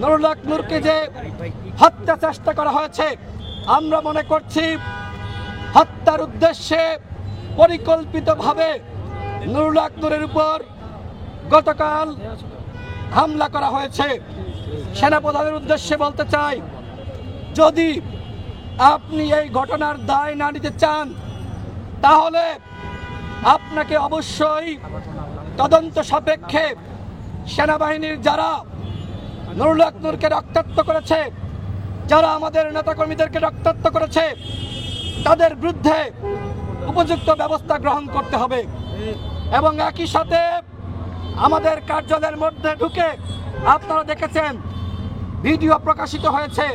নুরুল হক নূরকে যে হত্যা চেষ্টা করা হয়েছে, আমরা মনে করছি হত্যার উদ্দেশ্যে পরিকল্পিতভাবে নুরুল হক নূরের উপর গতকাল হামলা করা হয়েছে। সেনাপ্রধানের উদ্দেশ্যে বলতে চাই, যদি আপনি এই ঘটনার দায় না নিতে চান তাহলে আপনাকে অবশ্যই তদন্ত সাপেক্ষে সেনাবাহিনীর যারা নুরুল হক নূরকে রক্তাক্ত করেছে, যারা আমাদের নেতাকর্মীদেরকে রক্তাক্ত করেছে, তাদের বিরুদ্ধে উপযুক্ত ব্যবস্থা গ্রহণ করতে হবে। এবং একই সাথে আমাদের কার্যালয়ের মধ্যে ঢুকে আপনারা দেখেছেন, ভিডিও প্রকাশিত হয়েছে,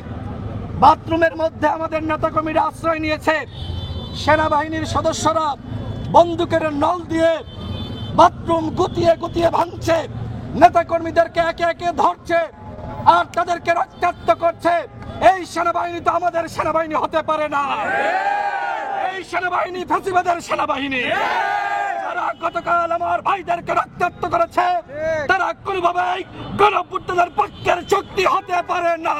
বাথরুমের মধ্যে আমাদের নেতাকর্মীরা আশ্রয় নিয়েছে। সেনাবাহিনীর সদস্যরা বন্দুকের নল দিয়ে বাথরুম গুতিয়ে গুতিয়ে ভাঙছে, নেতাকর্মীদেরকে একে একে ধরছে আর তাদেরকে রক্তাক্ত করছে। এই সেনাবাহিনী তো আমাদের সেনাবাহিনী হতে পারে না। এই সেনাবাহিনী ফ্যাসিবাদের সেনাবাহিনী। যারা গতকাল আমার ভাইদেরকে রক্তাক্ত করেছে তারা কোনোভাবেই গণঅভ্যুত্থানের পক্ষের শক্তি হতে পারে না।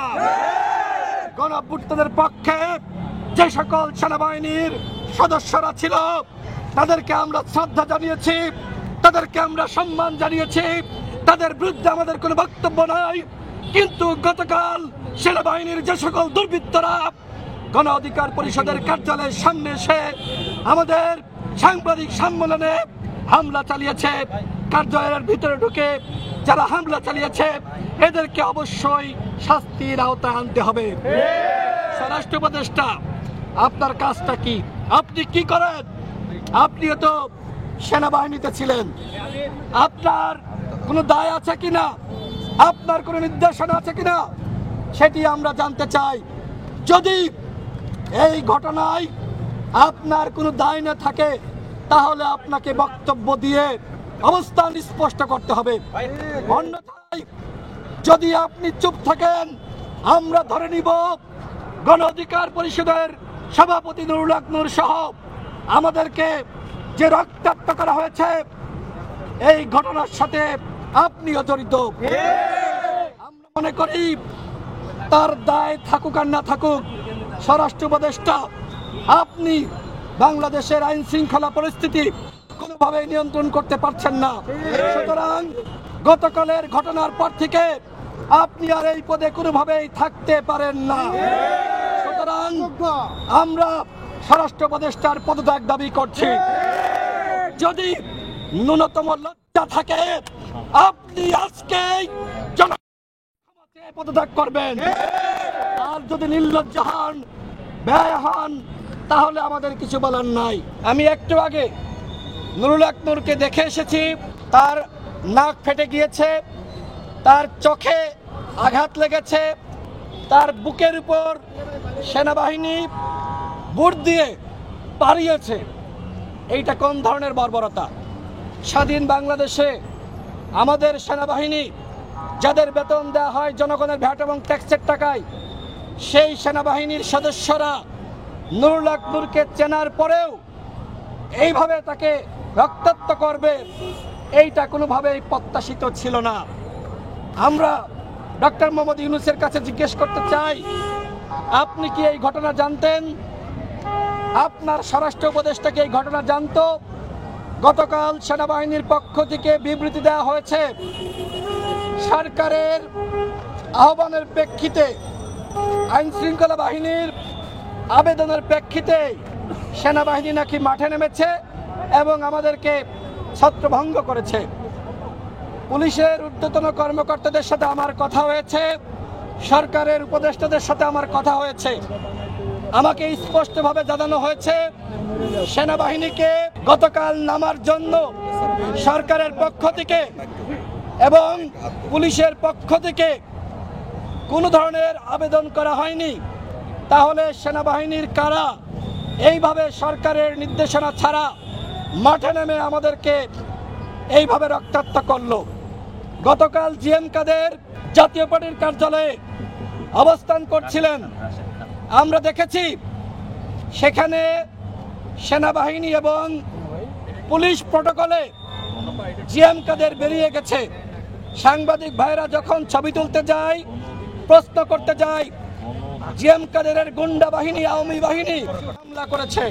গণঅভ্যুত্থানের পক্ষে যে সকল সেনাবাহিনীর সদস্যরা ছিল তাদেরকে আমরা শ্রদ্ধা জানিয়েছি, তাদেরকে আমরা সম্মান জানিয়েছি, তাদের বিরুদ্ধে আমাদের কোনো বক্তব্য নাই। কিন্তু গতকাল সেনাবাহিনীর যে সকল দুর্বৃত্তরা গণ অধিকার পরিষদের কার্যালয়ের সামনে এসে আমাদের সাংবাদিক সম্মেলনে হামলা চালিয়েছে, কার্যালয়ের ভিতরে ঢুকে যারা হামলা চালিয়েছে এদেরকে অবশ্যই শাস্তির আওতায় আনতে হবে। স্বরাষ্ট্র উপদেষ্টা, আপনার কাজটা কি? আপনি কি করেন? আপনিও তো সেনাবাহিনীতে ছিলেন। আপনার কোনো দায় আছে কিনা, আপনার কোনো নির্দেশনা আছে কিনা সেটি আমরা জানতে চাই। যদি এই ঘটনায় আপনার কোনো দায় না থাকে তাহলে আপনাকে বক্তব্য দিয়ে অবস্থান স্পষ্ট করতে হবে। অন্যথায় যদি আপনি চুপ থাকেন আমরা ধরে নিব গণ অধিকার পরিষদের সভাপতি নুরুল হক নূর সহ আমাদেরকে যে রক্তাক্ত করা হয়েছে এই ঘটনার সাথে আপনিও জড়িত। আমরা মনে করি তার দায় থাকুক আর না থাকুক, স্বরাষ্ট্র উপদেষ্টা আপনি বাংলাদেশের আইন শৃঙ্খলা পরিস্থিতি কোনোভাবে নিয়ন্ত্রণ করতে পারছেন না। সুতরাং গতকালের ঘটনার পর থেকে আপনি আর এই পদে কোনোভাবেই থাকতে পারেন না। সুতরাং আমরা স্বরাষ্ট্র উপদেষ্টার পদত্যাগ দাবি করছি। যদি ন্যূনতম লজ্জা থাকে আপনি আজকে পদত্যাগ করবেন, আর যদি নির্লজ্জ হন, ব্যয় হন, তাহলে আমাদের কিছু বলার নাই। আমি একটু আগে নুরুল হক নূরকে দেখে এসেছি, তার নাক ফেটে গিয়েছে, তার চোখে আঘাত লেগেছে, তার বুকের উপর সেনাবাহিনী বুট দিয়ে পাড়িয়েছে। এইটা কোন ধরনের বর্বরতা? স্বাধীন বাংলাদেশে আমাদের সেনাবাহিনী যাদের বেতন দেওয়া হয় জনগণের ভ্যাট এবং ট্যাক্সের টাকায়, সেই সেনাবাহিনীর সদস্যরা নুরুল হক নূরকে চেনার পরেও এইভাবে তাকে রক্তাক্ত করবে, এইটা কোনোভাবেই প্রত্যাশিত ছিল না। আমরা ডক্টর মোহাম্মদ ইউনূসের কাছে জিজ্ঞেস করতে চাই, আপনি কি এই ঘটনা জানতেন? আপনার স্বরাষ্ট্র উপদেষ্টা কি এই ঘটনা জানতো? গতকাল সেনাবাহিনীর পক্ষ থেকে বিবৃতি দেওয়া হয়েছে, সরকারের আহ্বানের প্রেক্ষিতে, আইন শৃঙ্খলা বাহিনীর আবেদনের প্রেক্ষিতে সেনাবাহিনী নাকি মাঠে নেমেছে এবং আমাদেরকে ছত্রভঙ্গ করেছে। পুলিশের ঊর্ধ্বতন কর্মকর্তাদের সাথে আমার কথা হয়েছে, সরকারের উপদেষ্টাদের সাথে আমার কথা হয়েছে। আমাকে স্পষ্টভাবে জানানো হয়েছে সেনাবাহিনীকে গতকাল নামার জন্য সরকারের পক্ষ থেকে এবং পুলিশের পক্ষ থেকে কোনো ধরনের আবেদন করা হয়নি। তাহলে সেনাবাহিনীর কারা এইভাবে সরকারের নির্দেশনা ছাড়া মাঠে নেমে আমাদেরকে এইভাবে রক্তাক্ত করলো? গতকাল জিএম কাদের জাতীয় পার্টির কার্যালয়ে অবস্থান করছিলেন, আমরা দেখেছি সেখানে সেনাবাহিনী এবং পুলিশ প্রটোকলে জিএম কাদের বেরিয়ে গেছে। সাংবাদিক ভাইরা যখন ছবি তুলতে যায় প্রশ্ন করতে যাই, জিএম কাদেরের গুন্ডা বাহিনী, আওয়ামী বাহিনী হামলা করেছে।